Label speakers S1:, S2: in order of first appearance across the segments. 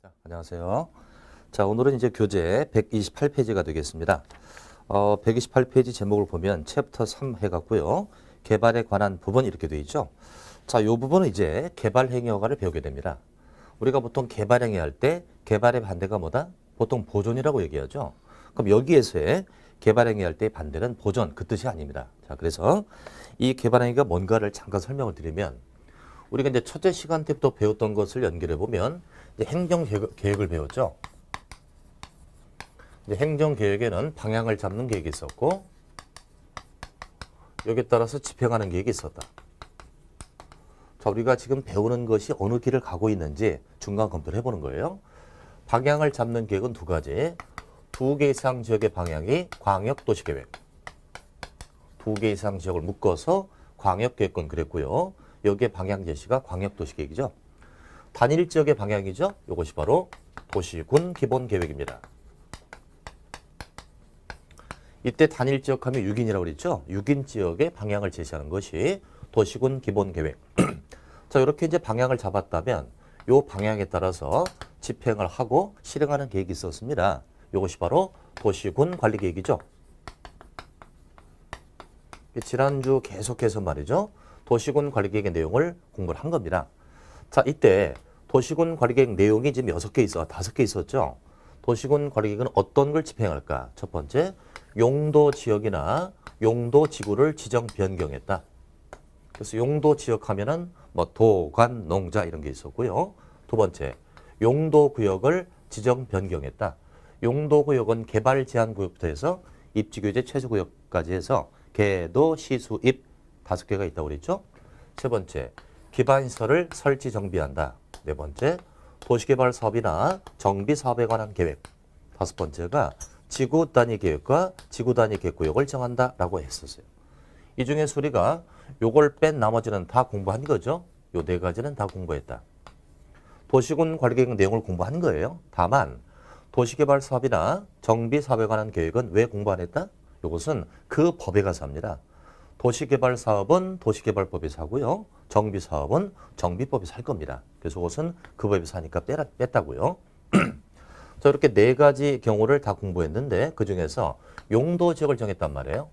S1: 안녕하세요. 자, 오늘은 이제 교재 128페이지가 되겠습니다. 128페이지 제목을 보면 챕터 3 해갖고요. 개발에 관한 부분 이렇게 되어 있죠. 자, 이 부분은 이제 개발행위허가를 배우게 됩니다. 우리가 보통 개발행위 할 때 개발의 반대가 뭐다? 보통 보존이라고 얘기하죠. 그럼 여기에서의 개발행위 할 때의 반대는 보존, 그 뜻이 아닙니다. 자, 그래서 이 개발행위가 뭔가를 잠깐 설명을 드리면 우리가 이제 첫째 시간 때부터 배웠던 것을 연결해 보면 이제 행정계획을 배웠죠. 이제 행정계획에는 방향을 잡는 계획이 있었고 여기에 따라서 집행하는 계획이 있었다. 자, 우리가 지금 배우는 것이 어느 길을 가고 있는지 중간 검토를 해보는 거예요. 방향을 잡는 계획은 두 가지. 2개 이상 지역의 방향이 광역도시계획. 2개 이상 지역을 묶어서 광역계획권 그랬고요. 여기에 방향 제시가 광역도시계획이죠. 단일 지역의 방향이죠. 이것이 바로 도시군 기본계획입니다. 이때 단일 지역하면 6인이라고 그랬죠. 6인 지역의 방향을 제시하는 것이 도시군 기본계획. 자, 이렇게 이제 방향을 잡았다면 이 방향에 따라서 집행을 하고 실행하는 계획이 있었습니다. 이것이 바로 도시군 관리계획이죠. 지난주 계속해서 말이죠. 도시군 관리계획의 내용을 공부를 한 겁니다. 자, 이때 도시군 관리계획 내용이 지금 6개 있어, 5개 있었죠. 도시군 관리계획은 어떤 걸 집행할까? 첫 번째, 용도 지역이나 용도 지구를 지정 변경했다. 그래서 용도 지역 하면은 뭐 도관, 농자 이런 게 있었고요. 두 번째, 용도 구역을 지정 변경했다. 용도 구역은 개발 제한 구역부터 해서 입지 규제 최저 구역까지 해서 개도, 시수, 입 5개가 있다고 그랬죠. 세 번째, 기반시설을 설치 정비한다. 네 번째, 도시개발 사업이나 정비 사업에 관한 계획. 5번째가 지구 단위 계획과 지구 단위 계획구역을 정한다라고 했었어요. 이 중에 우리가 요걸 뺀 나머지는 다 공부한 거죠. 요 4가지는 다 공부했다. 도시군 관리계획 내용을 공부한 거예요. 다만 도시개발 사업이나 정비 사업에 관한 계획은 왜 공부 안 했다? 이것은 그 법에 가서 합니다. 도시개발 사업은 도시개발법에서 하고요. 정비 사업은 정비법에서 할 겁니다. 그래서 그것은 그 법에서 하니까 뺐다고요. 자, 이렇게 4가지 경우를 다 공부했는데 그중에서 용도 지역을 정했단 말이에요.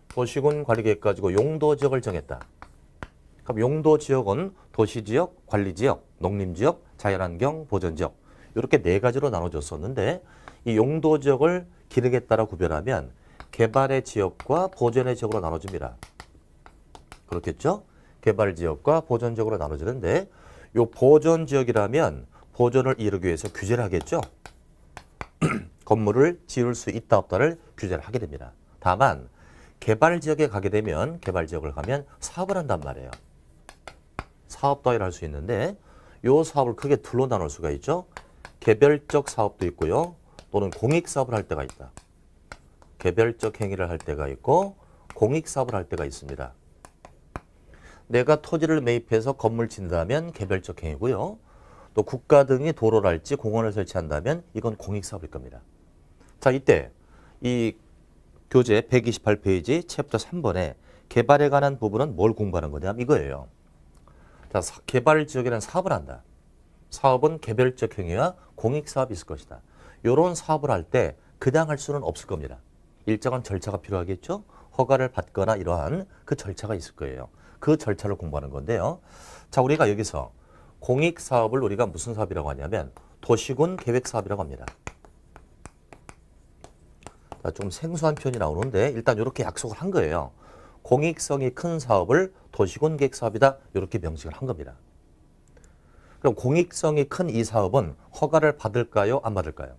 S1: 도시군 관리계획 가지고 용도 지역을 정했다. 그럼 용도 지역은 도시지역, 관리지역, 농림지역, 자연환경, 보전지역 이렇게 4가지로 나눠졌었는데 이 용도 지역을 기능에 따라 구별하면 개발의 지역과 보전의 지역으로 나눠집니다. 그렇겠죠? 개발 지역과 보전 지역으로 나눠지는데 이 보전 지역이라면 보전을 이루기 위해서 규제를 하겠죠? 건물을 지을 수 있다 없다를 규제를 하게 됩니다. 다만 개발 지역에 가게 되면 개발 지역을 가면 사업을 한단 말이에요. 사업 따위를 할 수 있는데 이 사업을 크게 둘로 나눌 수가 있죠. 개별적 사업도 있고요. 또는 공익사업을 할 때가 있다. 개별적 행위를 할 때가 있고 공익사업을 할 때가 있습니다. 내가 토지를 매입해서 건물 짓는다면 개별적 행위고요. 또 국가 등이 도로를 할지 공원을 설치한다면 이건 공익사업일 겁니다. 자, 이때 이 교재 128페이지 챕터 3번에 개발에 관한 부분은 뭘 공부하는 거냐면 이거예요. 자, 개발 지역이라는 사업을 한다. 사업은 개별적 행위와 공익사업이 있을 것이다. 이런 사업을 할 때 그냥 할 수는 없을 겁니다. 일정한 절차가 필요하겠죠. 허가를 받거나 이러한 그 절차가 있을 거예요. 그 절차를 공부하는 건데요. 자, 우리가 여기서 공익사업을 우리가 무슨 사업이라고 하냐면 도시군 계획사업이라고 합니다. 자, 좀 생소한 표현이 나오는데 일단 이렇게 약속을 한 거예요. 공익성이 큰 사업을 도시군 계획사업이다. 이렇게 명식을 한 겁니다. 그럼 공익성이 큰 이 사업은 허가를 받을까요? 안 받을까요?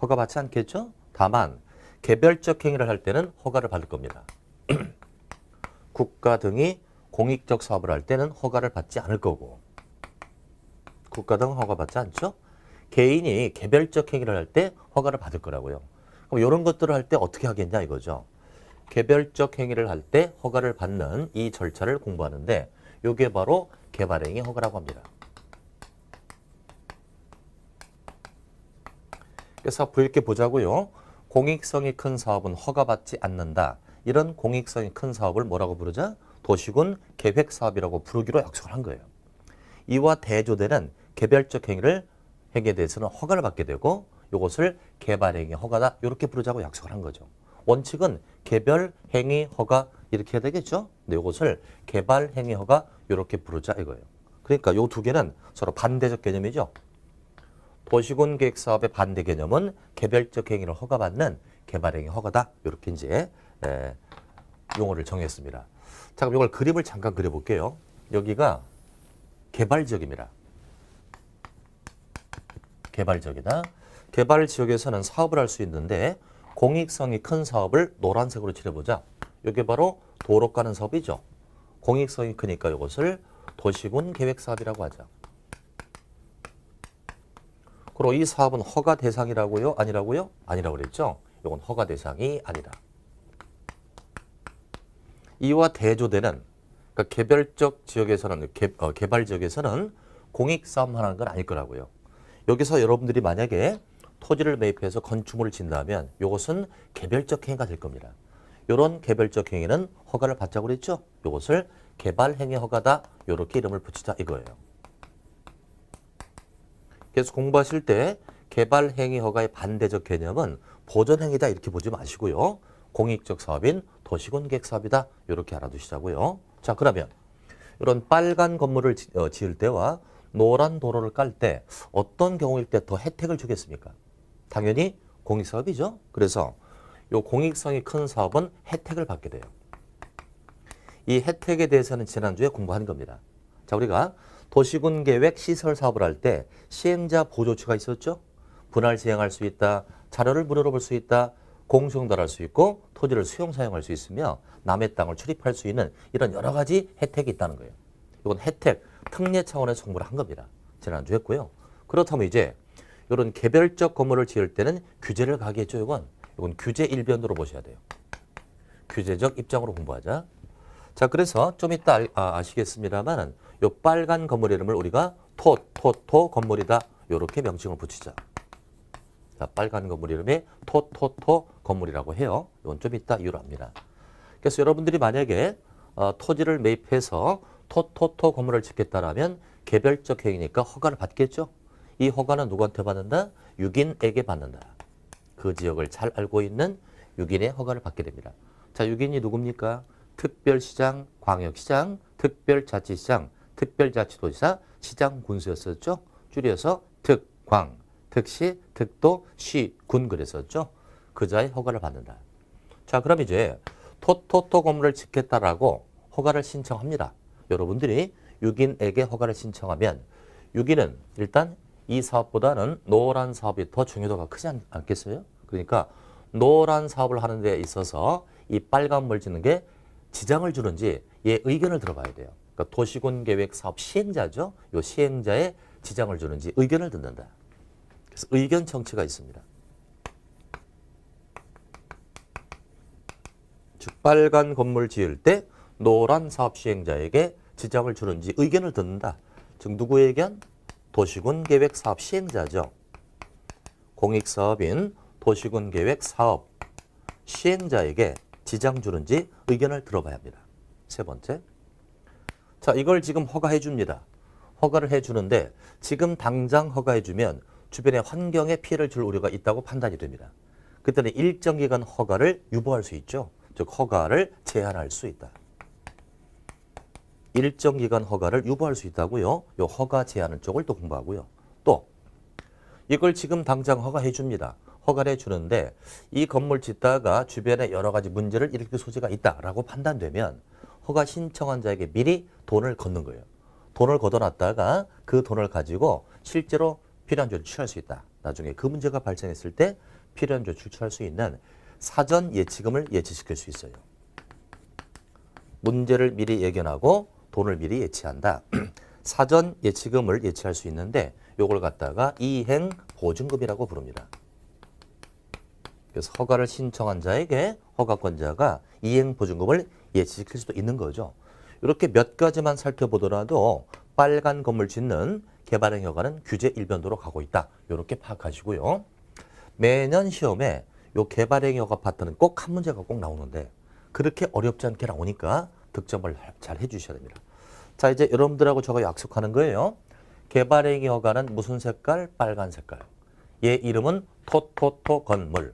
S1: 허가 받지 않겠죠? 다만 개별적 행위를 할 때는 허가를 받을 겁니다. 국가 등이 공익적 사업을 할 때는 허가를 받지 않을 거고 국가 등은 허가 받지 않죠? 개인이 개별적 행위를 할 때 허가를 받을 거라고요. 그럼 이런 것들을 할 때 어떻게 하겠냐 이거죠. 개별적 행위를 할 때 허가를 받는 이 절차를 공부하는데 이게 바로 개발행위 허가라고 합니다. 그래서 이렇게 보자고요. 공익성이 큰 사업은 허가받지 않는다. 이런 공익성이 큰 사업을 뭐라고 부르자? 도시군 계획사업이라고 부르기로 약속을 한 거예요. 이와 대조되는 개별적 행위를 행위에 대해서는 허가를 받게 되고 이것을 개발행위 허가다 이렇게 부르자고 약속을 한 거죠. 원칙은 개별행위 허가 이렇게 해야 되겠죠. 근데 이것을 개발행위 허가 이렇게 부르자 이거예요. 그러니까 이 두 개는 서로 반대적 개념이죠. 도시군 계획 사업의 반대 개념은 개별적 행위를 허가받는 개발행위 허가다. 이렇게 이제 용어를 정했습니다. 자, 그럼 이걸 그림을 잠깐 그려볼게요. 여기가 개발지역입니다. 개발지역이다. 개발 지역에서는 사업을 할 수 있는데 공익성이 큰 사업을 노란색으로 칠해보자. 이게 바로 도로 가는 사업이죠. 공익성이 크니까 이것을 도시군 계획 사업이라고 하자. 그리고 이 사업은 허가 대상이라고요? 아니라고요? 아니라고 그랬죠. 이건 허가 대상이 아니다. 이와 대조되는 그러니까 개별적 지역에서는 개발 지역에서는 공익 사업 하는 건 아닐 거라고요. 여기서 여러분들이 만약에 토지를 매입해서 건축물을 짓는다면 이것은 개별적 행위가 될 겁니다. 이런 개별적 행위는 허가를 받자고 그랬죠. 이것을 개발행위 허가다. 이렇게 이름을 붙이자 이거예요. 그래서 공부하실 때 개발행위 허가의 반대적 개념은 보전행위다 이렇게 보지 마시고요. 공익적 사업인 도시군 계획 사업이다. 이렇게 알아두시자고요. 자, 그러면 이런 빨간 건물을 지을 때와 노란 도로를 깔 때 어떤 경우일 때 더 혜택을 주겠습니까? 당연히 공익사업이죠. 그래서 이 공익성이 큰 사업은 혜택을 받게 돼요. 이 혜택에 대해서는 지난주에 공부한 겁니다. 자, 우리가 도시군 계획 시설 사업을 할 때 시행자 보조처가 있었죠. 분할 시행할 수 있다. 자료를 무료로 볼 수 있다. 공수용달할 수 있고 토지를 수용 사용할 수 있으며 남의 땅을 출입할 수 있는 이런 여러 가지 혜택이 있다는 거예요. 이건 혜택, 특례 차원에서 공부를 한 겁니다. 지난주 했고요. 그렇다면 이제 이런 개별적 건물을 지을 때는 규제를 가하겠죠. 이건 규제 일변도로 보셔야 돼요. 규제적 입장으로 공부하자. 자, 그래서 좀 이따 아시겠습니다만 이 빨간 건물 이름을 우리가 토 건물이다. 이렇게 명칭을 붙이자. 자, 빨간 건물 이름이 토 건물이라고 해요. 이건 좀 이따 이유로 합니다. 그래서 여러분들이 만약에 토지를 매입해서 토 건물을 짓겠다라면 개별적 행위니까 허가를 받겠죠. 이 허가는 누구한테 받는다? 유긴에게 받는다. 그 지역을 잘 알고 있는 유긴의 허가를 받게 됩니다. 자, 유긴이 누굽니까? 특별시장, 광역시장, 특별자치시장, 특별자치도지사, 시장군수였었죠. 줄여서 특광, 특시, 특도, 시, 군 그랬었죠. 그자의 허가를 받는다. 자, 그럼 이제 토 건물을 짓겠다라고 허가를 신청합니다. 여러분들이 유긴에게 허가를 신청하면 유긴은 일단 이 사업보다는 노란 사업이 더 중요도가 크지 않겠어요? 그러니까 노란 사업을 하는 데 있어서 이 빨간 물 짓는 게 지장을 주는지 얘 의견을 들어봐야 돼요. 그러니까 도시군 계획 사업 시행자죠. 이 시행자의 지장을 주는지 의견을 듣는다. 그래서 의견 청취가 있습니다. 즉 빨간 건물 지을 때 노란 사업 시행자에게 지장을 주는지 의견을 듣는다. 즉 누구의 의견? 도시군 계획 사업 시행자죠. 공익사업인 도시군 계획 사업 시행자에게 지장 주는지 의견을 들어봐야 합니다. 세 번째. 자, 이걸 지금 허가해 줍니다. 허가를 해 주는데 지금 당장 허가해 주면 주변의 환경에 피해를 줄 우려가 있다고 판단이 됩니다. 그때는 일정 기간 허가를 유보할 수 있죠. 즉 허가를 제한할 수 있다. 일정 기간 허가를 유보할 수 있다고요. 요 허가 제한을 쪽을 또 공부하고요. 또 이걸 지금 당장 허가해 줍니다. 허가를 해주는데 이 건물 짓다가 주변에 여러 가지 문제를 일으킬 소지가 있다라고 판단되면 허가 신청한 자에게 미리 돈을 걷는 거예요. 돈을 걷어놨다가 그 돈을 가지고 실제로 필요한 조치를 취할 수 있다. 나중에 그 문제가 발생했을 때 필요한 조치를 취할 수 있는 사전 예치금을 예치시킬 수 있어요. 문제를 미리 예견하고 돈을 미리 예치한다. 사전 예치금을 예치할 수 있는데 요걸 갖다가 이행 보증금이라고 부릅니다. 그래서 허가를 신청한 자에게 허가권자가 이행 보증금을 예치시킬 수도 있는 거죠. 이렇게 몇 가지만 살펴보더라도 빨간 건물 짓는 개발행 허가는 규제 일변도로 가고 있다. 이렇게 파악하시고요. 매년 시험에 요 개발행 허가 파트는 꼭 한 문제가 꼭 나오는데 그렇게 어렵지 않게 나오니까 득점을 잘 해주셔야 됩니다. 자, 이제 여러분들하고 저가 약속하는 거예요. 개발행위 허가는 무슨 색깔? 빨간 색깔. 얘 이름은 토토토 건물.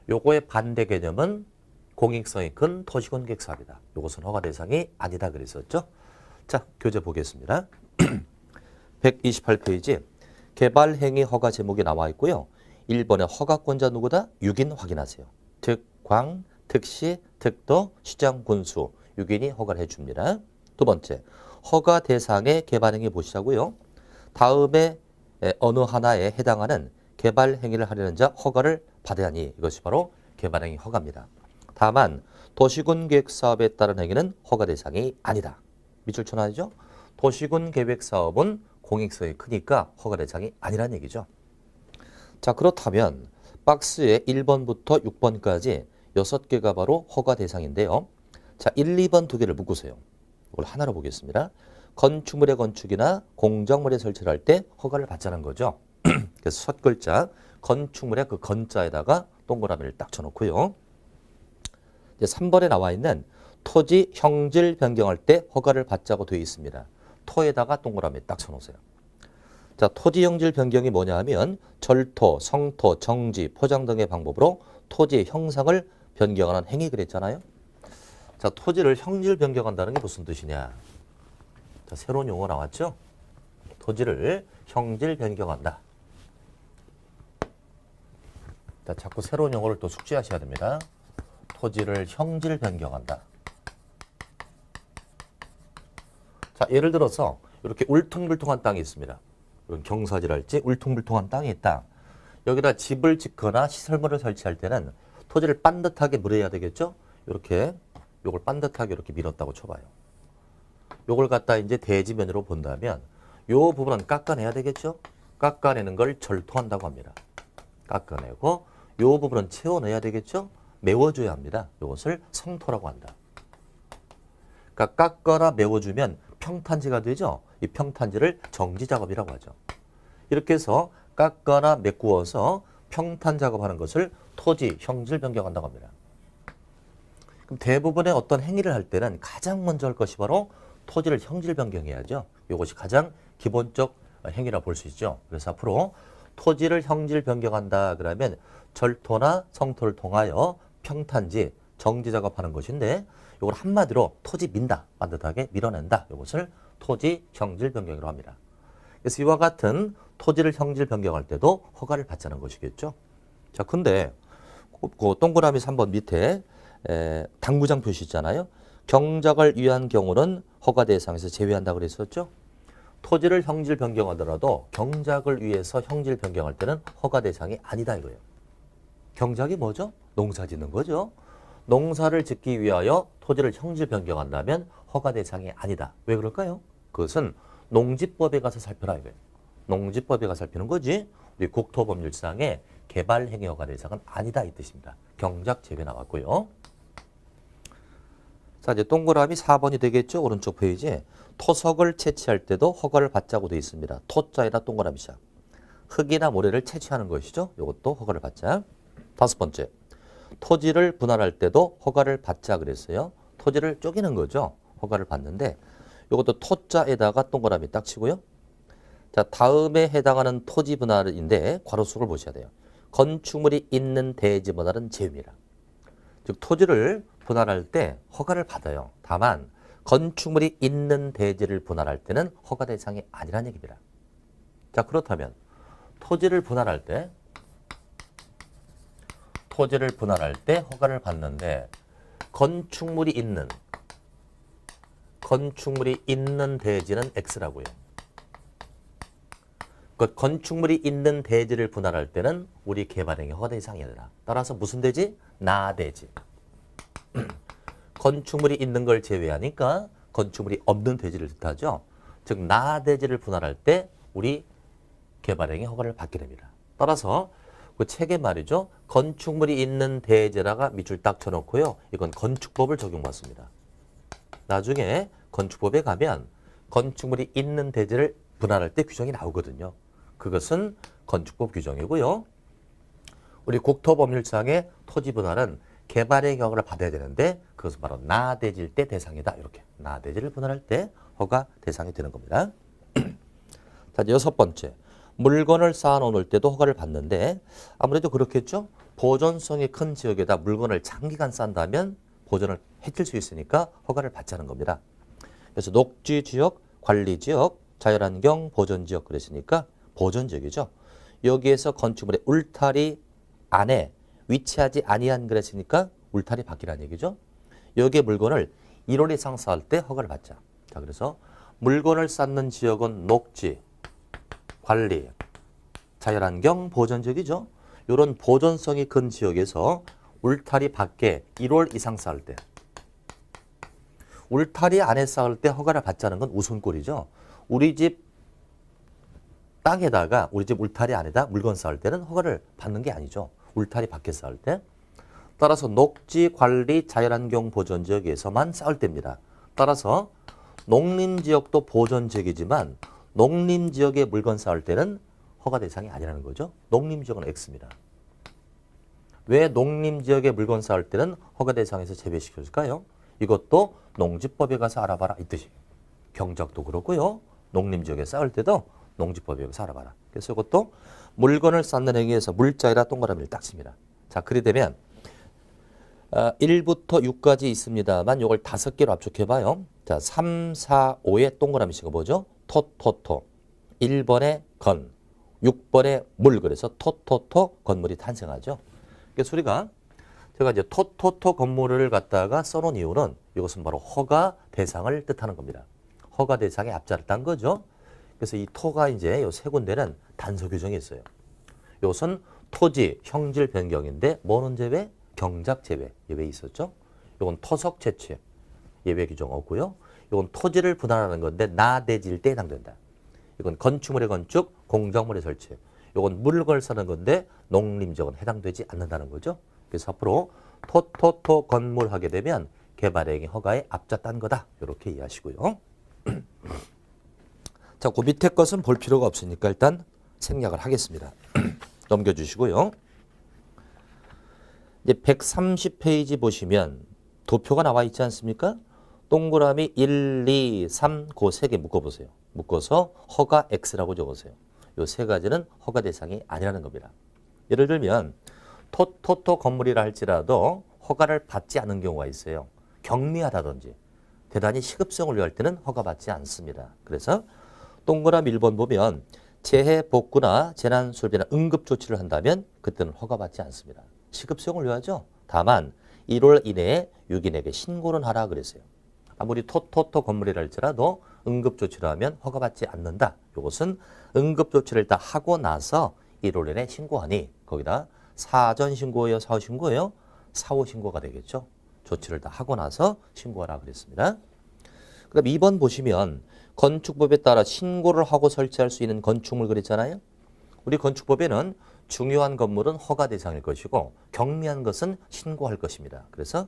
S1: 요거의 반대 개념은 공익성이 큰 도시군객사업이다. 요것은 허가 대상이 아니다 그랬었죠. 자, 교재 보겠습니다. 128페이지 개발행위 허가 제목이 나와 있고요. 1번에 허가권자 누구다? 6인 확인하세요. 특광, 특시, 특도, 시장, 군수 6인이 허가를 해줍니다. 두 번째, 허가 대상의 개발행위 보시자고요. 다음에 어느 하나에 해당하는 개발행위를 하려는 자 허가를 받아야 하니 이것이 바로 개발행위 허가입니다. 다만 도시군 계획사업에 따른 행위는 허가 대상이 아니다. 밑줄 쳐놔야죠. 도시군 계획사업은 공익성이 크니까 허가 대상이 아니라는 얘기죠. 자, 그렇다면 박스에 1번부터 6번까지 6개가 바로 허가 대상인데요. 자, 1, 2번 두 개를 묶으세요. 이걸 하나로 보겠습니다. 건축물의 건축이나 공작물의 설치를 할 때 허가를 받자는 거죠. 그래서 첫 글자 건축물의 그 건자에다가 동그라미를 딱 쳐놓고요. 이제 3번에 나와 있는 토지 형질 변경할 때 허가를 받자고 되어 있습니다. 토에다가 동그라미 딱 쳐놓으세요. 자, 토지 형질 변경이 뭐냐 하면 절토, 성토, 정지, 포장 등의 방법으로 토지의 형상을 변경하는 행위 그랬잖아요. 자, 토지를 형질 변경한다는 게 무슨 뜻이냐? 자, 새로운 용어 나왔죠? 토지를 형질 변경한다. 자, 자꾸 새로운 용어를 또 숙지하셔야 됩니다. 토지를 형질 변경한다. 자, 예를 들어서 이렇게 울퉁불퉁한 땅이 있습니다. 이런 경사지랄지 울퉁불퉁한 땅이 있다. 여기다 집을 짓거나 시설물을 설치할 때는 토지를 반듯하게 물어야 되겠죠? 이렇게 요걸 반듯하게 이렇게 밀었다고 쳐봐요. 요걸 갖다 이제 대지면으로 본다면 요 부분은 깎아내야 되겠죠? 깎아내는 걸 절토한다고 합니다. 깎아내고 요 부분은 채워내야 되겠죠? 메워줘야 합니다. 요것을 성토라고 한다. 그러니까 깎거나 메워주면 평탄지가 되죠? 이 평탄지를 정지작업이라고 하죠. 이렇게 해서 깎거나 메꾸어서 평탄 작업하는 것을 토지 형질 변경한다고 합니다. 그럼 대부분의 어떤 행위를 할 때는 가장 먼저 할 것이 바로 토지를 형질 변경해야죠. 이것이 가장 기본적 행위라 볼 수 있죠. 그래서 앞으로 토지를 형질 변경한다 그러면 절토나 성토를 통하여 평탄지, 정지 작업하는 것인데 이걸 한마디로 토지 민다, 반듯하게 밀어낸다. 이것을 토지 형질 변경이라고 합니다. 그래서 이와 같은 토지를 형질 변경할 때도 허가를 받자는 것이겠죠. 자, 근데 그 동그라미 3번 밑에 당구장 표시 있잖아요. 경작을 위한 경우는 허가 대상에서 제외한다 그랬었죠. 토지를 형질 변경하더라도 경작을 위해서 형질 변경할 때는 허가 대상이 아니다 이거예요. 경작이 뭐죠? 농사 짓는 거죠. 농사를 짓기 위하여 토지를 형질 변경한다면 허가 대상이 아니다. 왜 그럴까요? 그것은 농지법에 가서 살펴라 이거예요. 농지법에 가서 살피는 거지. 우리 국토법률상의 개발행위 허가 대상은 아니다 이 뜻입니다. 경작 제외 나왔고요. 자, 이제 동그라미 4번이 되겠죠. 오른쪽 페이지에 토석을 채취할 때도 허가를 받자고 되어 있습니다. 토자에다 동그라미자. 흙이나 모래를 채취하는 것이죠. 이것도 허가를 받자. 다섯 번째, 토지를 분할할 때도 허가를 받자 그랬어요. 토지를 쪼개는 거죠. 허가를 받는데 이것도 토자에다가 동그라미 딱 치고요. 자, 다음에 해당하는 토지 분할인데 괄호수를 보셔야 돼요. 건축물이 있는 대지 분할은 제외입니다. 즉 토지를 분할할 때 허가를 받아요. 다만 건축물이 있는 대지를 분할할 때는 허가 대상이 아니라는 얘기입니다. 자, 그렇다면 토지를 분할할 때 허가를 받는데 건축물이 있는 대지는 X라고요. 그 건축물이 있는 대지를 분할할 때는 우리 개발행위 허가 대상이 아니라 따라서 무슨 대지? 나대지. 건축물이 있는 걸 제외하니까 건축물이 없는 대지를 뜻하죠. 즉 나대지를 분할할 때 우리 개발행위 허가를 받게 됩니다. 따라서 그 책에 말이죠. 건축물이 있는 대지라가 밑줄 딱 쳐놓고요. 이건 건축법을 적용받습니다. 나중에 건축법에 가면 건축물이 있는 대지를 분할할 때 규정이 나오거든요. 그것은 건축법 규정이고요. 우리 국토법률상의 토지 분할은 개발의 허가를 받아야 되는데 그것은 바로 나대지일 때 대상이다. 이렇게 나대지를 분할할 때 허가 대상이 되는 겁니다. 자, 여섯 번째. 물건을 쌓아 놓을 때도 허가를 받는데 아무래도 그렇겠죠? 보존성이 큰 지역에다 물건을 장기간 쌓는다면 보존을 해칠 수 있으니까 허가를 받자는 겁니다. 그래서 녹지 지역, 관리 지역, 자연환경 보존 지역 그랬으니까 보존 지역이죠. 여기에서 건축물의 울타리 안에 위치하지 아니한 그랬으니까 울타리 밖이라는 얘기죠. 여기에 물건을 1월 이상 쌓을 때 허가를 받자. 자, 그래서 물건을 쌓는 지역은 녹지, 관리, 자연환경 보존 지역이죠. 이런 보존성이 큰 지역에서 울타리 밖에 1월 이상 쌓을 때, 울타리 안에 쌓을 때 허가를 받자는 건 우선권이죠. 우리 집 땅에다가 우리 집 울타리 안에다 물건 쌓을 때는 허가를 받는 게 아니죠. 울타리 밖에 쌓을 때. 따라서 녹지, 관리, 자연환경 보존 지역에서만 쌓을 때입니다. 따라서 농림지역도 보존 지역이지만 농림지역에 물건 쌓을 때는 허가 대상이 아니라는 거죠. 농림지역은 X입니다. 왜 농림지역에 물건 쌓을 때는 허가 대상에서 제외시켜줄까요? 이것도 농지법에 가서 알아봐라 이 뜻이에요. 경작도 그렇고요. 농림지역에 쌓을 때도 농지법에 가서 알아봐라. 그래서 이것도 물건을 쌓는 행위에서 물자에다 동그라미를 딱 칩니다. 자, 그리 되면 1부터 6까지 있습니다만 이걸 5개로 압축해봐요. 자, 3, 4, 5에 동그라미 치고 뭐죠? 토토토. 1번에 건, 6번에 물. 그래서 토토토 건물이 탄생하죠. 그래서 우리가 제가 이제 토토토 건물을 갖다가 써놓은 이유는 이것은 바로 허가 대상을 뜻하는 겁니다. 허가 대상의 앞자를 딴 거죠. 그래서 이 토가 이제 요 세 군데는 단서 규정이 있어요. 이것은 토지, 형질 변경인데 뭐는 제외? 경작 제외. 예외 있었죠. 이건 토석 채취. 예외 규정 없고요. 이건 토지를 분할하는 건데 나대지일 때 해당된다. 이건 건축물의 건축, 공작물의 설치. 이건 물건을 쓰는 건데 농림지역은 해당되지 않는다는 거죠. 그래서 앞으로 토토토 건물 하게 되면 개발행위 허가의 앞자 딴 거다. 이렇게 이해하시고요. 자, 그 밑에 것은 볼 필요가 없으니까 일단 생략을 하겠습니다. 넘겨주시고요. 이제 130페이지 보시면 도표가 나와 있지 않습니까? 동그라미 1, 2, 3, 그 세 개 묶어보세요. 묶어서 허가 X라고 적으세요. 이 세 가지는 허가 대상이 아니라는 겁니다. 예를 들면 토토토 건물이라 할지라도 허가를 받지 않은 경우가 있어요. 경미하다든지 대단히 시급성을 요할 때는 허가받지 않습니다. 그래서 동그라미 1번 보면 재해 복구나 재난 수리나 응급 조치를 한다면 그때는 허가받지 않습니다. 시급성을 요하죠. 다만 1월 이내에 유기인에게 신고는 하라 그랬어요. 아무리 토토토 건물이라 할지라도 응급조치를 하면 허가받지 않는다. 이것은 응급조치를 다 하고 나서 1월 이내에 신고하니 거기다 사전 신고예요? 사후 신고예요? 사후 신고가 되겠죠. 조치를 다 하고 나서 신고하라 그랬습니다. 그다음 2번 보시면 건축법에 따라 신고를 하고 설치할 수 있는 건축물 그랬잖아요. 우리 건축법에는 중요한 건물은 허가 대상일 것이고 경미한 것은 신고할 것입니다. 그래서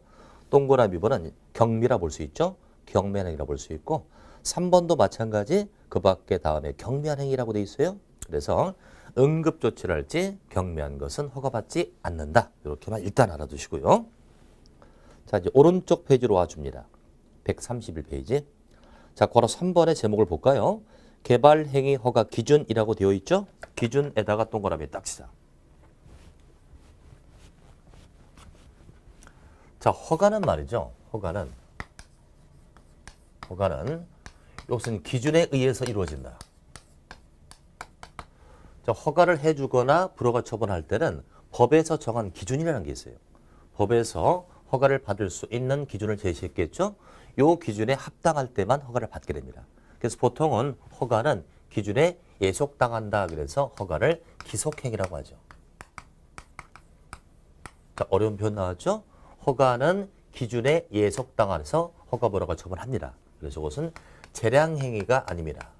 S1: 동그라미 번은 경미라 볼 수 있죠. 경미한 행위라 볼 수 있고 3번도 마찬가지 그 밖에 다음에 경미한 행위라고 돼 있어요. 그래서 응급조치를 할지 경미한 것은 허가받지 않는다. 이렇게만 일단 알아두시고요. 자, 이제 오른쪽 페이지로 와줍니다. 131페이지. 자, 걸어 3번의 제목을 볼까요? 개발행위 허가 기준이라고 되어 있죠? 기준에다가 동그라미 딱 치자. 자, 허가는 말이죠. 허가는 이것은 기준에 의해서 이루어진다. 자, 허가를 해주거나 불허가 처분할 때는 법에서 정한 기준이라는 게 있어요. 법에서 허가를 받을 수 있는 기준을 제시했겠죠. 이 기준에 합당할 때만 허가를 받게 됩니다. 그래서 보통은 허가는 기준에 예속당한다. 그래서 허가를 기속행위라고 하죠. 자, 어려운 표현 나왔죠? 허가는 기준에 예속당해서 허가 불허가 처분합니다. 그래서 이것은 재량행위가 아닙니다.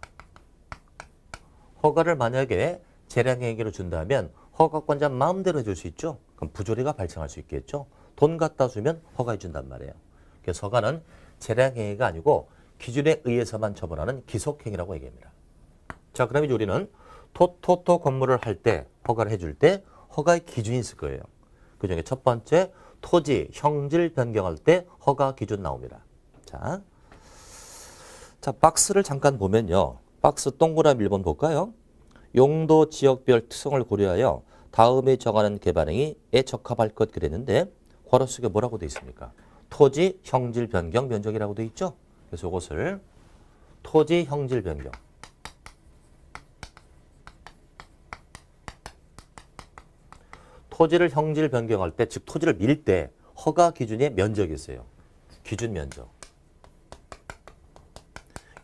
S1: 허가를 만약에 재량행위로 준다면 허가권자 마음대로 해줄 수 있죠. 그럼 부조리가 발생할 수 있겠죠. 돈 갖다 주면 허가해 준단 말이에요. 그래서 허가는 재량행위가 아니고 기준에 의해서만 처분하는 기속행위라고 얘기합니다. 자, 그럼 이제 우리는 토토토 건물을 할 때 허가를 해줄 때 허가의 기준이 있을 거예요. 그 중에 첫 번째 토지, 형질 변경할 때 허가 기준 나옵니다. 자, 박스를 잠깐 보면요. 박스 동그라미 1번 볼까요? 용도 지역별 특성을 고려하여 다음에 정하는 개발행위에 적합할 것 그랬는데 괄호 속에 뭐라고 돼 있습니까? 토지 형질 변경 면적이라고 돼 있죠? 그래서 이것을 토지 형질 변경. 토지를 형질 변경할 때, 즉 토지를 밀 때 허가 기준의 면적이 있어요. 기준 면적.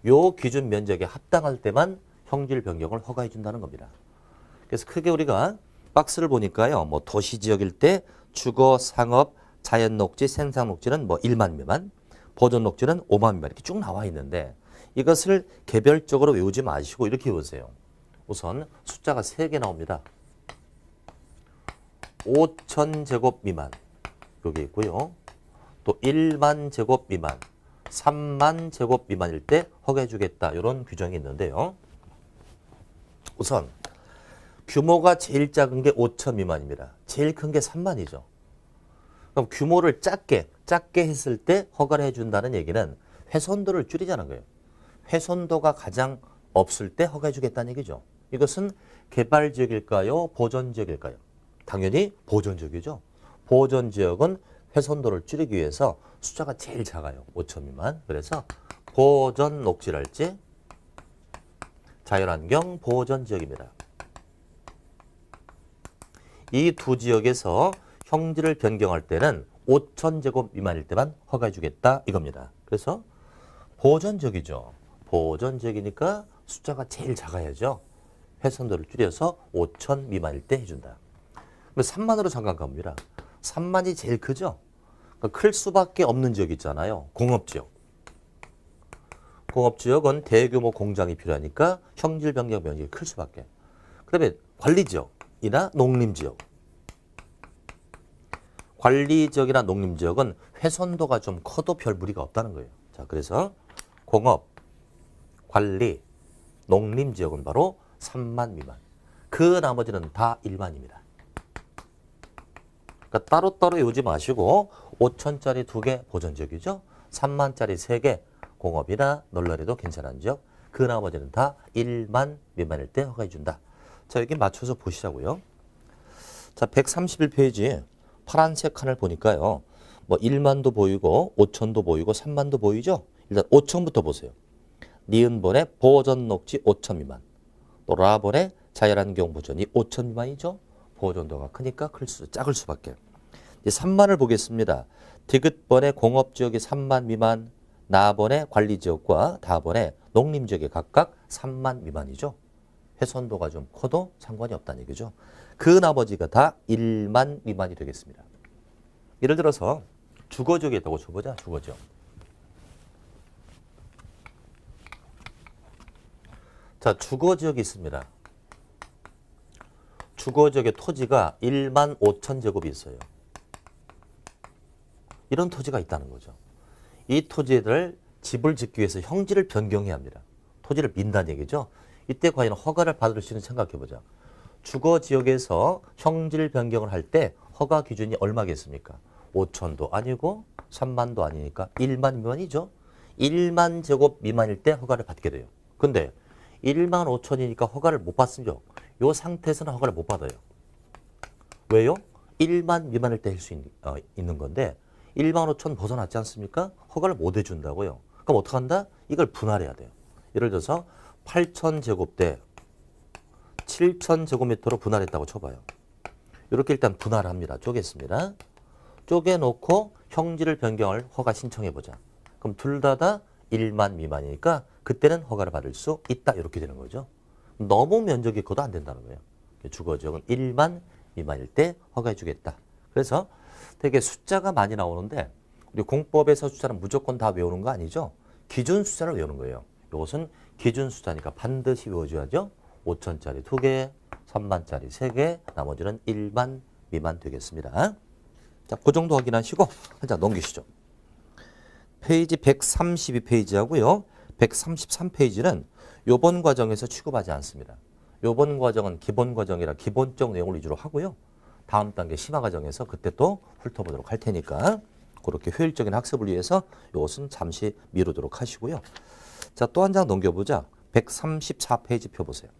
S1: 요 기준 면적에 합당할 때만 형질 변경을 허가해 준다는 겁니다. 그래서 크게 우리가 박스를 보니까요. 뭐 도시 지역일 때 주거, 상업, 자연 녹지, 생산 녹지는 뭐 1만 미만, 보존 녹지는 5만 미만 이렇게 쭉 나와 있는데 이것을 개별적으로 외우지 마시고 이렇게 외우세요. 우선 숫자가 3개 나옵니다. 5천 제곱 미만 여기 있고요. 또 1만 제곱 미만, 3만 제곱 미만일 때 허가해 주겠다. 이런 규정이 있는데요. 우선 규모가 제일 작은 게 5천 미만입니다. 제일 큰 게 3만이죠. 그럼 규모를 작게 했을 때 허가를 해준다는 얘기는 훼손도를 줄이자는 거예요. 훼손도가 가장 없을 때 허가해 주겠다는 얘기죠. 이것은 개발지역일까요? 보존지역일까요? 당연히 보존지역이죠. 보존지역은 훼손도를 줄이기 위해서 숫자가 제일 작아요. 5천 미만. 그래서 보존 녹지랄지 자연환경 보존지역입니다. 이 두 지역에서 형질을 변경할 때는 5천 제곱 미만일 때만 허가해 주겠다 이겁니다. 그래서 보존지역이죠. 보존지역이니까 숫자가 제일 작아야죠. 훼손도를 줄여서 5천 미만일 때 해준다. 3만으로 잠깐 갑니다. 3만이 제일 크죠. 그러니까 클 수밖에 없는 지역 있잖아요. 공업지역. 공업지역은 대규모 공장이 필요하니까 형질 변경 면적이 클 수밖에. 그다음에 관리지역이나 농림지역. 관리지역이나 농림지역은 훼손도가 좀 커도 별 무리가 없다는 거예요. 자, 그래서 공업, 관리, 농림지역은 바로 3만 미만. 그 나머지는 다 1만입니다. 그러니까 따로따로 외우지 마시고 5천짜리 2개 보존지역이죠. 3만짜리 3개 공업이나 널널해도 괜찮은 지역. 그 나머지는 다 1만 미만일 때 허가해 준다. 자, 여기 맞춰서 보시자고요. 자, 131페이지 파란색 칸을 보니까요. 뭐 1만도 보이고 5천도 보이고 3만도 보이죠. 일단 5천부터 보세요. 니은번에 보존 녹지 5천 미만. 또 라번에 자연환경 보존이 5천 미만이죠. 보존도가 크니까 작을 수밖에. 이제 3만을 보겠습니다. 디귿번에 공업지역이 3만 미만, 나번에 관리지역과 다번에 농림지역이 각각 3만 미만이죠. 훼손도가 좀 커도 상관이 없다는 얘기죠. 그 나머지가 다 1만 미만이 되겠습니다. 예를 들어서 주거지역이 있다고 쳐보자. 주거지역. 자, 주거지역이 있습니다. 주거지역의 토지가 1만 5천 제곱이 있어요. 이런 토지가 있다는 거죠. 이 토지를 집을 짓기 위해서 형질을 변경해야 합니다. 토지를 민다는 얘기죠. 이때 과연 허가를 받을 수 있는 생각해보자. 주거지역에서 형질 변경을 할 때 허가 기준이 얼마겠습니까? 5천도 아니고 3만도 아니니까 1만 미만이죠. 1만 제곱 미만일 때 허가를 받게 돼요. 근데 1만 5천이니까 허가를 못 받습니다. 이 상태에서는 허가를 못 받아요. 왜요? 1만 미만일 때 할 수 있는 건데 1만 5천 벗어났지 않습니까? 허가를 못 해준다고요. 그럼 어떡한다? 이걸 분할해야 돼요. 예를 들어서 8천 제곱대 7천 제곱미터로 분할했다고 쳐봐요. 이렇게 일단 분할합니다. 쪼갰습니다. 쪼개놓고 형질을 변경할 허가 신청해보자. 그럼 둘 다 1만 미만이니까 그때는 허가를 받을 수 있다. 이렇게 되는 거죠. 너무 면적이 커도 안 된다는 거예요. 주거지역은 1만 미만일 때 허가해 주겠다. 그래서 되게 숫자가 많이 나오는데 우리 공법에서 숫자는 무조건 다 외우는 거 아니죠. 기준 숫자를 외우는 거예요. 이것은 기준 숫자니까 반드시 외워줘야죠. 5천짜리 2개, 3만짜리 3개, 나머지는 1만 미만 되겠습니다. 자, 그 정도 확인하시고 한 장 넘기시죠. 페이지 132페이지하고요. 133페이지는 요번 과정에서 취급하지 않습니다. 요번 과정은 기본 과정이라 기본적 내용을 위주로 하고요. 다음 단계 심화 과정에서 그때 또 훑어보도록 할 테니까 그렇게 효율적인 학습을 위해서 이것은 잠시 미루도록 하시고요. 자, 또 한 장 넘겨보자. 134페이지 표 보세요.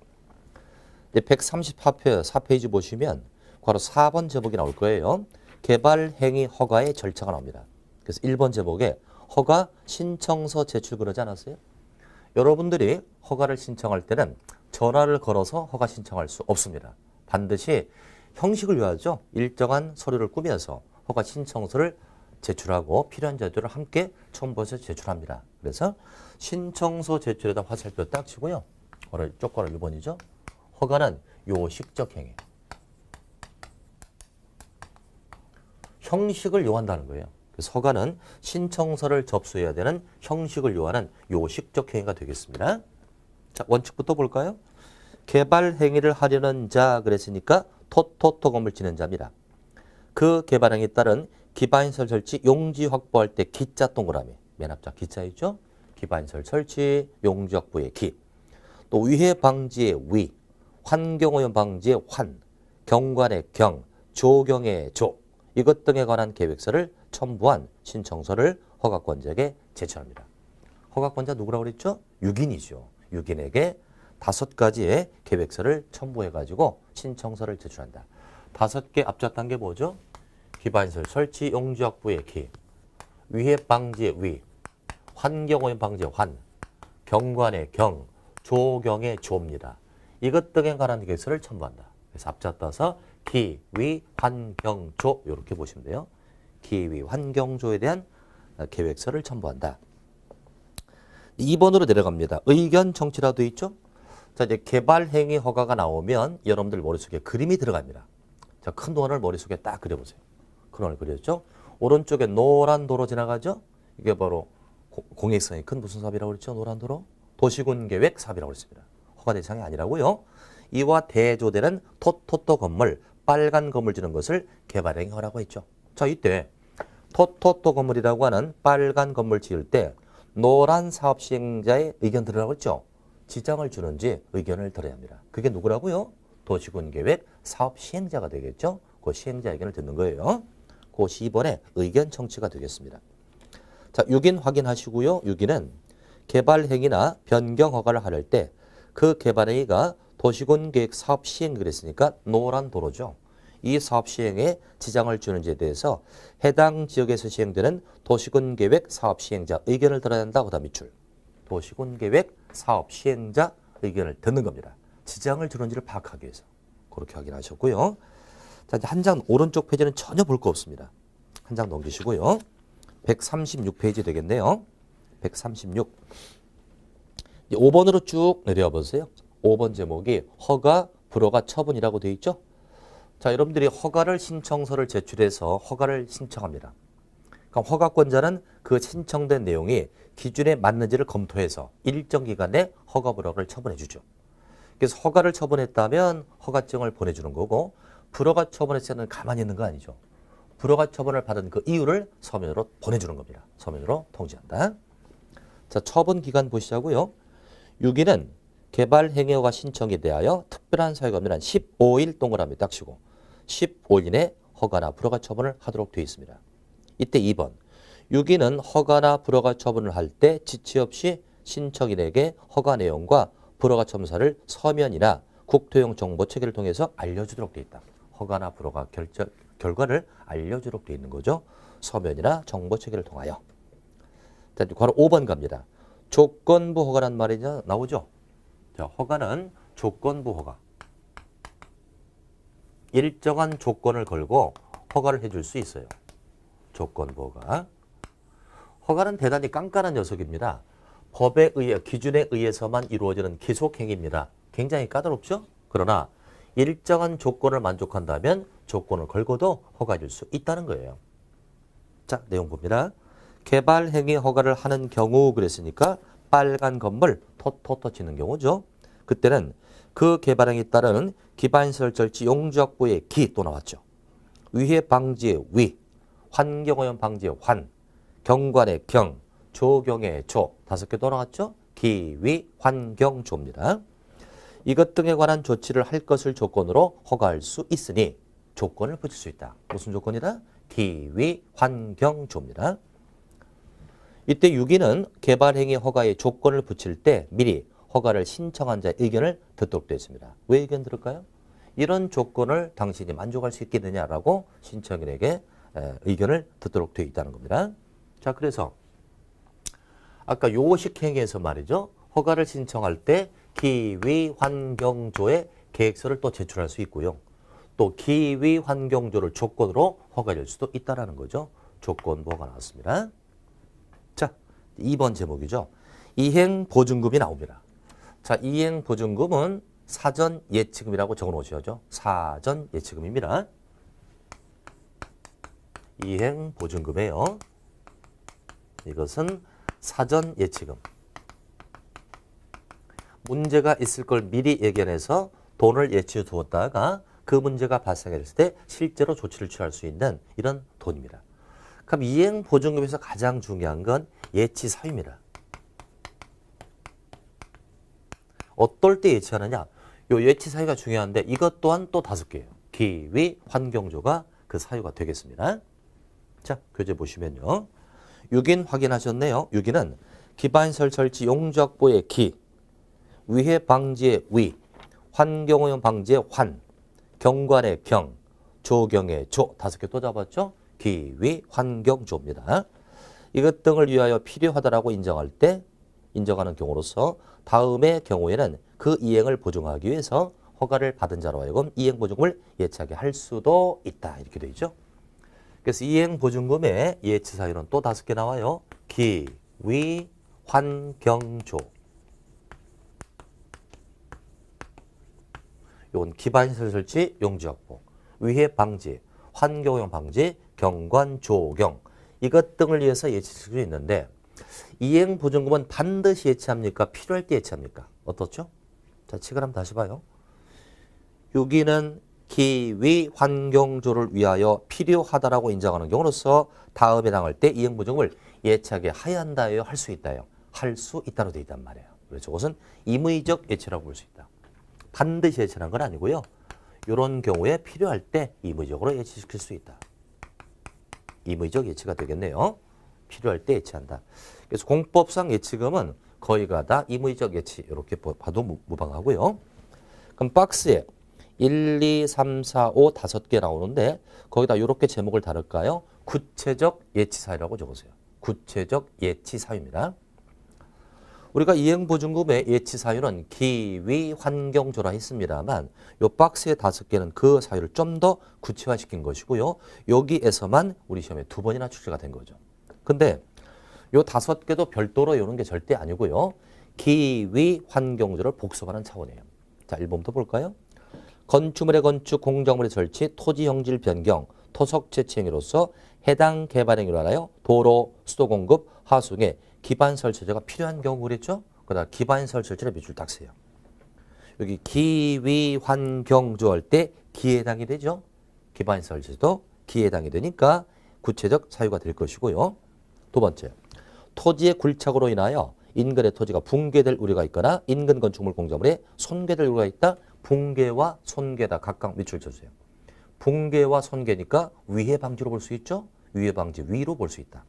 S1: 134페이지 보시면 바로 4번 제목이 나올 거예요. 개발 행위 허가의 절차가 나옵니다. 그래서 1번 제목에 허가 신청서 제출 그러지 않았어요? 여러분들이 허가를 신청할 때는 전화를 걸어서 허가 신청할 수 없습니다. 반드시 형식을 위하죠. 일정한 서류를 꾸며서 허가 신청서를 제출하고 필요한 자료를 함께 첨부해서 제출합니다. 그래서 신청서 제출에다 화살표 딱 치고요. 쪽괄호 1번이죠. 허가는 요식적 행위. 형식을 요한다는 거예요. 그래서 허가는 신청서를 접수해야 되는 형식을 요하는 요식적 행위가 되겠습니다. 자, 원칙부터 볼까요? 개발 행위를 하려는 자 그랬으니까 토토토검을 지는 자입니다. 그 개발 행위에 따른 기반시설 설치 용지 확보할 때 기자 동그라미 맨 앞자 기자이죠. 기반시설 설치 용지 확보의 기. 또 위해 방지의 위, 환경오염 방지의 환, 경관의 경, 조경의 조 이것 등에 관한 계획서를 첨부한 신청서를 허가권자에게 제출합니다. 허가권자 누구라고 그랬죠? 유기인이죠. 유기인에게 5가지의 계획서를 첨부해가지고 신청서를 제출한다. 5개 앞자 단계 뭐죠? 기반시설 설치 용지 확보의 기, 위해 방지의 위, 환경오염 방지의 환, 경관의 경, 조경의 조입니다. 이것 등에 관한 계획서를 첨부한다. 그래서 앞자 따서 기, 위, 환경, 조 이렇게 보시면 돼요. 기, 위, 환경, 조에 대한 계획서를 첨부한다. 2번으로 내려갑니다. 의견 청취라 되어 있죠? 자, 이제 개발 행위 허가가 나오면 여러분들 머릿속에 그림이 들어갑니다. 자, 큰 원을 머릿속에 딱 그려보세요. 큰 원을 그렸죠? 오른쪽에 노란 도로 지나가죠? 이게 바로 공익성이 큰 무슨 사업이라고 그랬죠? 노란 도로? 도시군 계획 사업이라고 그랬습니다. 허가 대상이 아니라고요. 이와 대조되는 토토토 건물, 빨간 건물 지는 것을 개발 행위 허가라고 했죠. 자, 이때 토토토 건물이라고 하는 빨간 건물 지을 때 노란 사업 시행자의 의견 들으라고 했죠. 지장을 주는지 의견을 들어야 합니다. 그게 누구라고요? 도시군 계획 사업 시행자가 되겠죠. 그 시행자 의견을 듣는 거예요. 그 12번에 의견 청취가 되겠습니다. 자, 6인 확인하시고요. 6인은 개발 행위나 변경 허가를 할 때 그 개발 행위가 도시군 계획 사업 시행 그랬으니까 노란 도로죠. 이 사업 시행에 지장을 주는지에 대해서 해당 지역에서 시행되는 도시군 계획 사업 시행자 의견을 들어야 한다. 그다음 밑줄. 도시군 계획 사업 시행자 의견을 듣는 겁니다. 지장을 주는지를 파악하기 위해서. 그렇게 확인하셨고요. 자, 이제 한 장 오른쪽 페이지는 전혀 볼 거 없습니다. 한 장 넘기시고요. 136페이지 되겠네요. 136. 5번으로 쭉 내려와 보세요. 5번 제목이 허가, 불허가, 처분이라고 되어 있죠. 자, 여러분들이 허가를 신청서를 제출해서 허가를 신청합니다. 그럼 허가권자는 그 신청된 내용이 기준에 맞는지를 검토해서 일정 기간 내 허가, 불허를 처분해 주죠. 그래서 허가를 처분했다면 허가증을 보내주는 거고 불허가 처분했을 때는 가만히 있는 거 아니죠. 불허가 처분을 받은 그 이유를 서면으로 보내주는 겁니다. 서면으로 통지한다. 자, 처분 기간 보시자고요. 6일은 개발 행위허가 신청에 대하여 특별한 사유가 없는 한 15일 동그라미 딱 치고 15일 이내 허가나 불허가 처분을 하도록 되어 있습니다. 이때 2번. 6일은 허가나 불허가 처분을 할 때 지체 없이 신청인에게 허가 내용과 불허가 첨사를 서면이나 국토용 정보 체계를 통해서 알려주도록 되어 있다. 허가나 불허가 결과를 알려주도록 되어 있는 거죠. 서면이나 정보 체계를 통하여. 자, 바로 5번 갑니다. 조건부 허가란 말이 나오죠. 자, 허가는 조건부 허가. 일정한 조건을 걸고 허가를 해줄 수 있어요. 조건부 허가. 허가는 대단히 깐깐한 녀석입니다. 법에 의해, 기준에 의해서만 이루어지는 기속행위입니다. 굉장히 까다롭죠? 그러나 일정한 조건을 만족한다면 조건을 걸고도 허가해줄 수 있다는 거예요. 자, 내용 봅니다. 개발 행위 허가를 하는 경우 그랬으니까 빨간 건물 토토토 치는 경우죠. 그때는 그 개발 행위에 따른 기반시설 설치 용지 확보의 기 또 나왔죠. 위해 방지의 위, 환경오염 방지의 환, 경관의 경, 조경의 조 5개 또 나왔죠. 기, 위, 환경, 조입니다. 이것 등에 관한 조치를 할 것을 조건으로 허가할 수 있으니 조건을 붙일 수 있다. 무슨 조건이다? 기, 위, 환경, 조입니다. 이때 6위는 개발 행위 허가의 조건을 붙일 때 미리 허가를 신청한 자의 의견을 듣도록 되어 있습니다. 왜 의견 들을까요? 이런 조건을 당신이 만족할 수 있겠느냐라고 신청인에게 의견을 듣도록 되어 있다는 겁니다. 자, 그래서 아까 요식 행위에서 말이죠. 허가를 신청할 때 기위환경조의 계획서를 또 제출할 수 있고요. 또 기위환경조를 조건으로 허가될 수도 있다는 거죠. 조건부가 나왔습니다. 자, 2번 제목이죠. 이행보증금이 나옵니다. 자, 이행보증금은 사전 예치금이라고 적어 놓으셔야죠. 사전 예치금입니다. 이행보증금이에요. 이것은 사전 예치금. 문제가 있을 걸 미리 예견해서 돈을 예치해 두었다가 그 문제가 발생했을 때 실제로 조치를 취할 수 있는 이런 돈입니다. 그럼 이행보증금에서 가장 중요한 건 예치 사유입니다. 어떨 때 예치하느냐? 요 예치 사유가 중요한데 이것 또한 또 5개예요. 기위, 환경조가 그 사유가 되겠습니다. 자, 교재 보시면요. 6인 확인하셨네요. 6인은 기반시설 설치 용적보의 기, 위해 방지의 위, 환경오염 방지의 환, 경관의 경, 조경의 조 5개 또 잡았죠? 기위, 환경조입니다. 이것 등을 위하여 필요하다라고 인정할 때 인정하는 경우로서 다음의 경우에는 그 이행을 보증하기 위해서 허가를 받은 자로 하여금 이행보증금을 예치하게 할 수도 있다. 이렇게 되어 있죠. 그래서 이행보증금의 예치 사유는 또 5개 나와요. 기, 위, 환경조. 이건 기반시설 설치, 용지 확보, 위해 방지, 환경오염 방지, 경관, 조경 이것 등을 위해서 예치할 수 있는데 이행보증금은 반드시 예치합니까? 필요할 때 예치합니까? 어떻죠? 자, 책을 한번 다시 봐요. 여기는 기위 환경조를 위하여 필요하다라고 인정하는 경우로서 다음에 당할 때 이행보증금을 예치하게 하야 한다요? 할 수 있다요? 할 수 있다로 되어 있단 말이에요. 그래서 이것은 임의적 예치라고 볼 수 있다. 반드시 예치하는 건 아니고요. 이런 경우에 필요할 때 임의적으로 예치시킬 수 있다. 임의적 예치가 되겠네요. 필요할 때 예치한다. 그래서 공법상 예치금은 거의가 다 임의적 예치 이렇게 봐도 무방하고요. 그럼 박스에 1, 2, 3, 4, 5, 5개 나오는데 거기다 이렇게 제목을 다룰까요? 구체적 예치사유라고 적으세요. 구체적 예치사유입니다. 우리가 이행보증금의 예치사유는 기위, 환경조라 했습니다만 이 박스에 5개는 그 사유를 좀 더 구체화시킨 것이고요. 여기에서만 우리 시험에 2번이나 출제가 된 거죠. 근데 요 5개도 별도로 이런 게 절대 아니고요. 기위, 환경조를 복습하는 차원이에요. 자, 1번부터 볼까요? 건축물의 건축, 공작물의 설치, 토지 형질 변경, 토속 채취 행위로서 해당 개발 행위로 하여 도로, 수도 공급, 하수에 기반 설치제가 필요한 경우 그랬죠? 그다음 기반 설치제를 밑줄 딱 세요. 여기 기위 환경조 할 때 기에 해당이 되죠? 기반 설치제도 기에 해당이 되니까 구체적 사유가 될 것이고요. 2번째, 토지의 굴착으로 인하여 인근의 토지가 붕괴될 우려가 있거나 인근 건축물 공작물에 손괴될 우려가 있다. 붕괴와 손괴다. 각각 밑줄 쳐주세요. 붕괴와 손괴니까 위해 방지로 볼 수 있죠? 위해 방지 위로 볼 수 있다.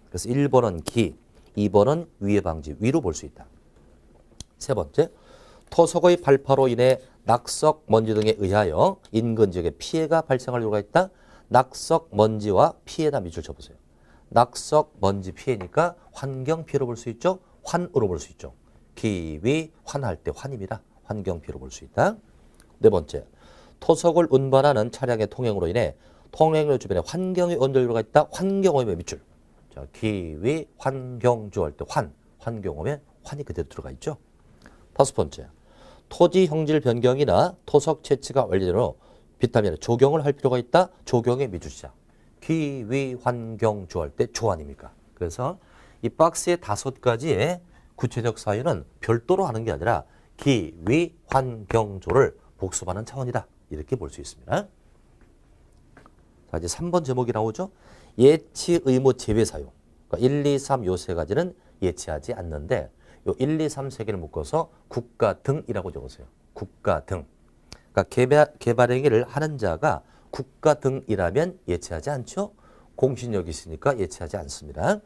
S1: 그래서 1번은 기, 2번은 위해 방지 위로 볼 수 있다. 3번째, 토속의 발파로 인해 낙석, 먼지 등에 의하여 인근 지역에 피해가 발생할 우려가 있다. 낙석, 먼지와 피해다. 밑줄 쳐보세요. 낙석, 먼지 피해니까 환경 피해로 볼 수 있죠. 환으로 볼 수 있죠. 기위, 환할 때 환입니다. 환경 피해로 볼 수 있다. 4번째, 토속을 운반하는 차량의 통행으로 인해 통행로 주변에 환경의 온돌류가 있다. 환경오염의 밑줄. 자, 기위, 환경조 할 때 환경오염에 환이 그대로 들어가 있죠. 5번째, 토지 형질 변경이나 토속 채취가 완료되도록 비타민의 조경을 할 필요가 있다. 조경의 밑줄 시작. 기위, 환경조 할 때 조 아닙니까? 그래서 이 박스의 5가지의 구체적 사유는 별도로 하는 게 아니라 기위, 환경조를 복습하는 차원이다. 이렇게 볼 수 있습니다. 자, 이제 3번 제목이 나오죠. 예치 의무 제외 사유. 그러니까 1, 2, 3 요 3가지는 예치하지 않는데 요 1, 2, 3 3개를 묶어서 국가 등이라고 적으세요. 국가 등. 그러니까 개발 행위를 하는 자가 국가 등이라면 예치하지 않죠. 공신력이 있으니까 예치하지 않습니다.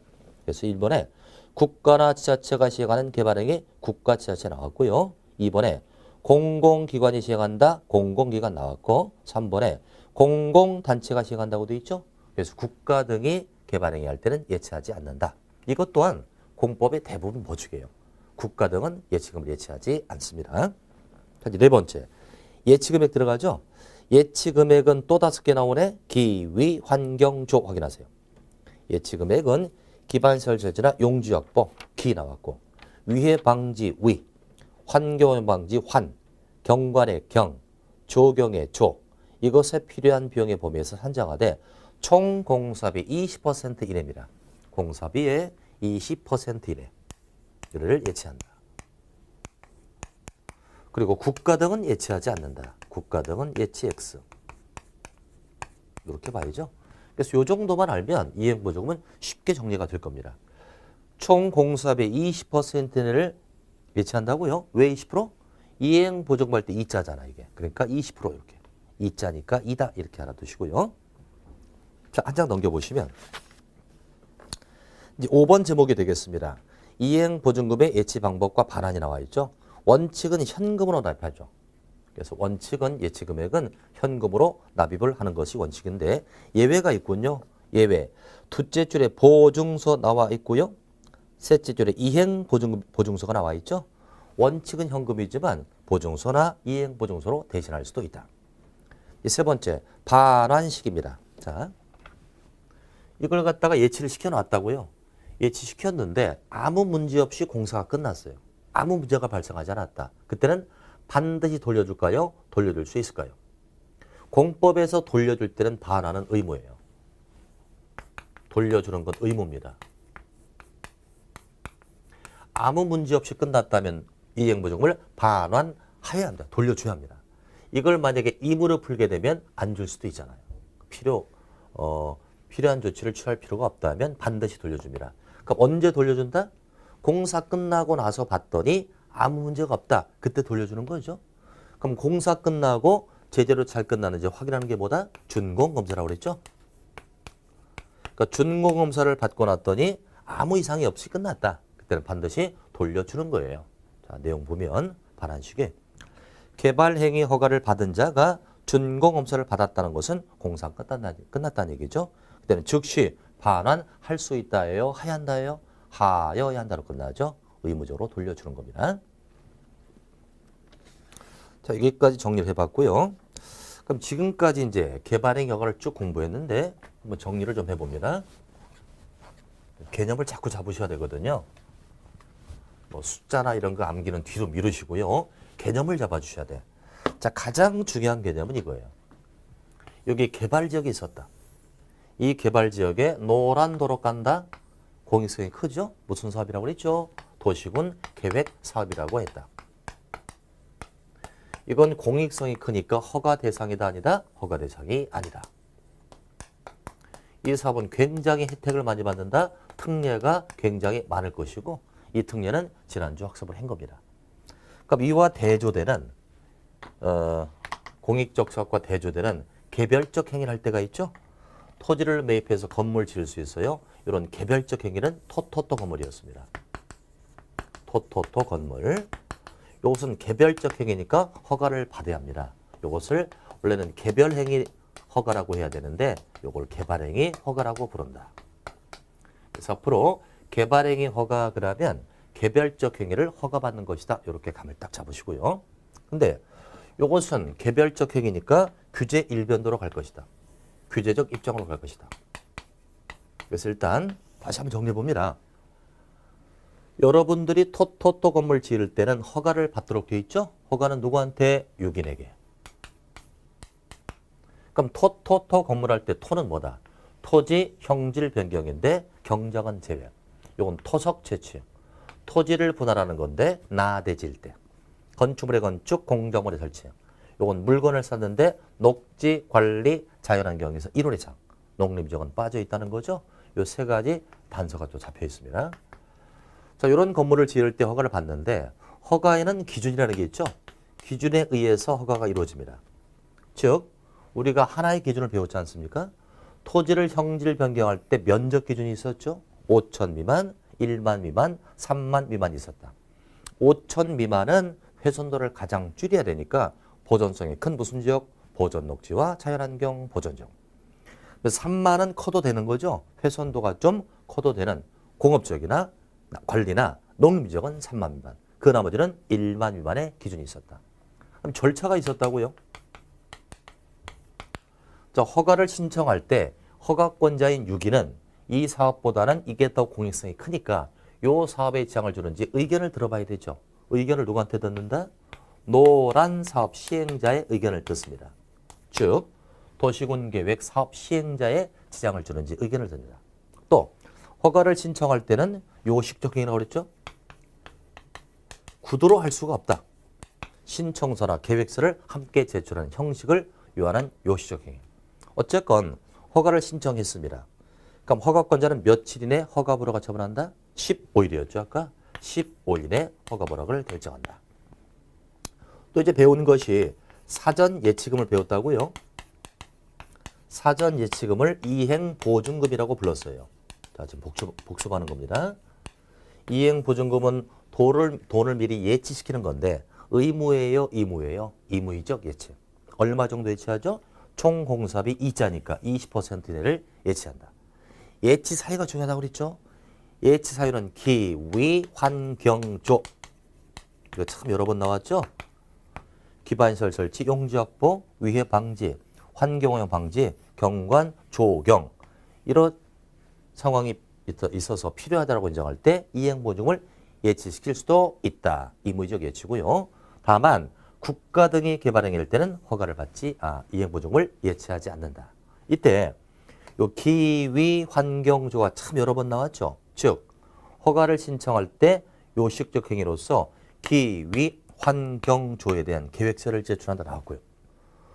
S1: 그래서 1번에 국가나 지자체가 시행하는 개발행위 국가 지자체 나왔고요. 2번에 공공기관이 시행한다. 공공기관 나왔고 3번에 공공단체가 시행한다고 돼 있죠. 그래서 국가 등이 개발행위 할 때는 예치하지 않는다. 이것 또한 공법의 대부분 모주게요. 국가 등은 예치금을 예치하지 않습니다. 자, 네 번째 예치금액 들어가죠. 예치금액은 또 5개 나오네. 기위, 환경, 조 확인하세요. 예치금액은 기반시설 설치나 용지 확보 기 나왔고 위해 방지 위, 환경 방지 환, 경관의 경, 조경의 조 이것에 필요한 비용의 범위에서 산정하되 총 공사비 20% 이내입니다. 공사비의 20% 이내를 예치한다. 그리고 국가 등은 예치하지 않는다. 국가 등은 예치 X. 이렇게 봐야죠. 그래서 이 정도만 알면 이행보조금은 쉽게 정리가 될 겁니다. 총 공사비의 20%를 예치한다고요? 왜 20%? 이행보조금 할 때 2자잖아 이게. 그러니까 20% 이렇게. 2자니까 2다 이렇게 알아두시고요. 자, 한 장 넘겨보시면 이제 5번 제목이 되겠습니다. 이행보증금의 예치 방법과 반환이 나와 있죠. 원칙은 현금으로 납입하죠. 그래서 원칙은 예치 금액은 현금으로 납입을 하는 것이 원칙인데 예외가 있군요. 예외. 둘째 줄에 보증서 나와 있고요. 셋째 줄에 이행보증서가 나와 있죠. 원칙은 현금이지만 보증서나 이행보증서로 대신할 수도 있다. 세 번째, 반환식입니다. 자, 이걸 갖다가 예치를 시켜놨다고요. 예치시켰는데 아무 문제 없이 공사가 끝났어요. 아무 문제가 발생하지 않았다. 그때는 반드시 돌려줄까요? 돌려줄 수 있을까요? 공법에서 돌려줄 때는 반환은 의무예요. 돌려주는 건 의무입니다. 아무 문제 없이 끝났다면 이행보증금을 반환해야 합니다. 돌려줘야 합니다. 이걸 만약에 임의로 풀게 되면 안 줄 수도 있잖아요. 필요한 조치를 취할 필요가 없다면 반드시 돌려줍니다. 그럼 언제 돌려준다? 공사 끝나고 나서 봤더니 아무 문제가 없다. 그때 돌려주는 거죠. 그럼 공사 끝나고 제대로 잘 끝나는지 확인하는 게 뭐다? 준공검사라고 그랬죠. 그러니까 준공검사를 받고 났더니 아무 이상이 없이 끝났다. 그때는 반드시 돌려주는 거예요. 자, 내용 보면 반환식에 개발행위 허가를 받은 자가 준공검사를 받았다는 것은 공사가 끝났다는 얘기죠. 그때는 즉시 반환할 수 있다예요? 해야 한다예요? 하여야 한다로 끝나죠. 의무적으로 돌려주는 겁니다. 자, 여기까지 정리를 해봤고요. 그럼 지금까지 이제 개발행위 허가를 쭉 공부했는데 한번 정리를 좀 해봅니다. 개념을 자꾸 잡으셔야 되거든요. 뭐 숫자나 이런 거 암기는 뒤로 미루시고요. 개념을 잡아주셔야 돼. 자, 가장 중요한 개념은 이거예요. 여기 개발지역이 있었다. 이 개발지역에 노란 도로 간다. 공익성이 크죠? 무슨 사업이라고 그랬죠? 도시군 계획 사업이라고 했다. 이건 공익성이 크니까 허가 대상이다 아니다? 허가 대상이 아니다. 이 사업은 굉장히 혜택을 많이 받는다. 특례가 굉장히 많을 것이고 이 특례는 지난주 학습을 한 겁니다. 그럼 이와 대조되는 공익적 사업과 대조되는 개별적 행위를 할 때가 있죠. 토지를 매입해서 건물 지을 수 있어요. 이런 개별적 행위는 토토토 건물이었습니다. 토토토 건물. 이것은 개별적 행위니까 허가를 받아야 합니다. 이것을 원래는 개별행위 허가라고 해야 되는데 이걸 개발행위 허가라고 부른다. 그래서 앞으로 개발행위 허가 그러면 개별적 행위를 허가받는 것이다. 이렇게 감을 딱 잡으시고요. 근데 이것은 개별적 행위니까 규제 일변도로 갈 것이다. 규제적 입장으로 갈 것이다. 그래서 일단 다시 한번 정리해 봅니다. 여러분들이 토토토 건물 지을 때는 허가를 받도록 되어 있죠? 허가는 누구한테? 유기인에게. 그럼 토토토 건물 할 때 토는 뭐다? 토지 형질 변경인데 경작은 제외. 이건 토석 채취. 토지를 분할하는 건데 나대지일 때. 건축물의 건축, 공작물의 설치. 이건 물건을 샀는데 녹지, 관리, 자연환경에서 일원이상. 농림지역은 빠져 있다는 거죠. 이 세 가지 단서가 또 잡혀 있습니다. 자, 이런 건물을 지을 때 허가를 받는데 허가에는 기준이라는 게 있죠. 기준에 의해서 허가가 이루어집니다. 즉 우리가 하나의 기준을 배웠지 않습니까? 토지를 형질 변경할 때 면적 기준이 있었죠. 5천 미만, 1만 미만, 3만 미만이 있었다. 5천 미만은 훼손도를 가장 줄여야 되니까 보존성이 큰 무슨 지역? 보존 녹지와 자연환경 보존 지역. 그래서 3만은 커도 되는 거죠. 훼손도가 좀 커도 되는 공업지역이나 관리나 농림지역은 3만 미만. 그 나머지는 1만 미만의 기준이 있었다. 그럼 절차가 있었다고요? 자, 허가를 신청할 때 허가권자인 유기는 이 사업보다는 이게 더 공익성이 크니까 요 사업에 지장을 주는지 의견을 들어봐야 되죠. 의견을 누구한테 듣는다? 노란 사업 시행자의 의견을 듣습니다. 즉 도시군계획 사업 시행자의 지장을 주는지 의견을 듣는다. 또 허가를 신청할 때는 요식적행위라고 그랬죠? 구두로 할 수가 없다. 신청서나 계획서를 함께 제출하는 형식을 요하는 요식적행위. 어쨌건 허가를 신청했습니다. 그럼 허가권자는 며칠 이내 허가 불허가 처분한다? 15일이었죠. 아까 15일 이내 허가 불허를 결정한다. 또 이제 배운 것이 사전 예치금을 배웠다고요. 사전 예치금을 이행보증금이라고 불렀어요. 자, 지금 복습하는 겁니다. 이행보증금은 돈을 미리 예치시키는 건데 의무예요, 의무예요? 의무이죠, 예치. 얼마 정도 예치하죠? 총 공사비 이자니까 20% 이내를 예치한다. 예치 사유가 중요하다고 그랬죠? 예치 사유는 기위, 환경조. 이거 참 여러 번 나왔죠? 기반시설 설치, 용지 확보, 위해 방지, 환경오염 방지, 경관, 조경. 이런 상황이 있어서 필요하다고 인정할 때 이행보증을 예치시킬 수도 있다. 의무적 예치고요. 다만 국가 등이 개발 행위일 때는 허가를 받지 이행보증을 예치하지 않는다. 이때 요 기위 환경조가 참 여러 번 나왔죠. 즉 허가를 신청할 때 요식적 행위로서 기위 환경조에 대한 계획서를 제출한다 나왔고요.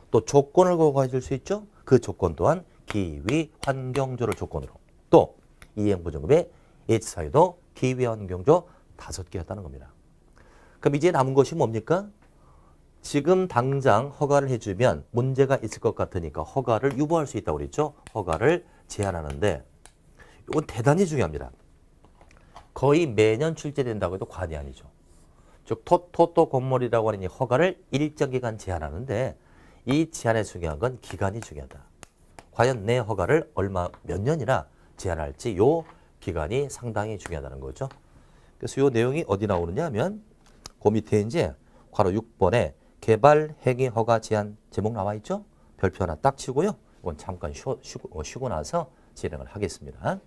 S1: 또 조건을 고가해줄 수 있죠. 그 조건 또한 기위 환경조를 조건으로. 또 이행보증금의 예치 사유도 기위 환경조 5개였다는 겁니다. 그럼 이제 남은 것이 뭡니까? 지금 당장 허가를 해주면 문제가 있을 것 같으니까 허가를 유보할 수 있다고 그랬죠. 허가를 제한하는데 이건 대단히 중요합니다. 거의 매년 출제된다고 해도 과언이 아니죠. 즉 토토 건물이라고 하는 이 허가를 일정 기간 제한하는데 이 제한에 중요한 건 기간이 중요하다. 과연 내 허가를 몇 년이나 제한할지 요 기간이 상당히 중요하다는 거죠. 그래서 요 내용이 어디 나오느냐 하면 그 밑에 이제 괄호 6번에 개발 행위 허가 제한 제목 나와 있죠. 별표 하나 딱 치고요. 이건 잠깐 쉬고 나서 진행을 하겠습니다.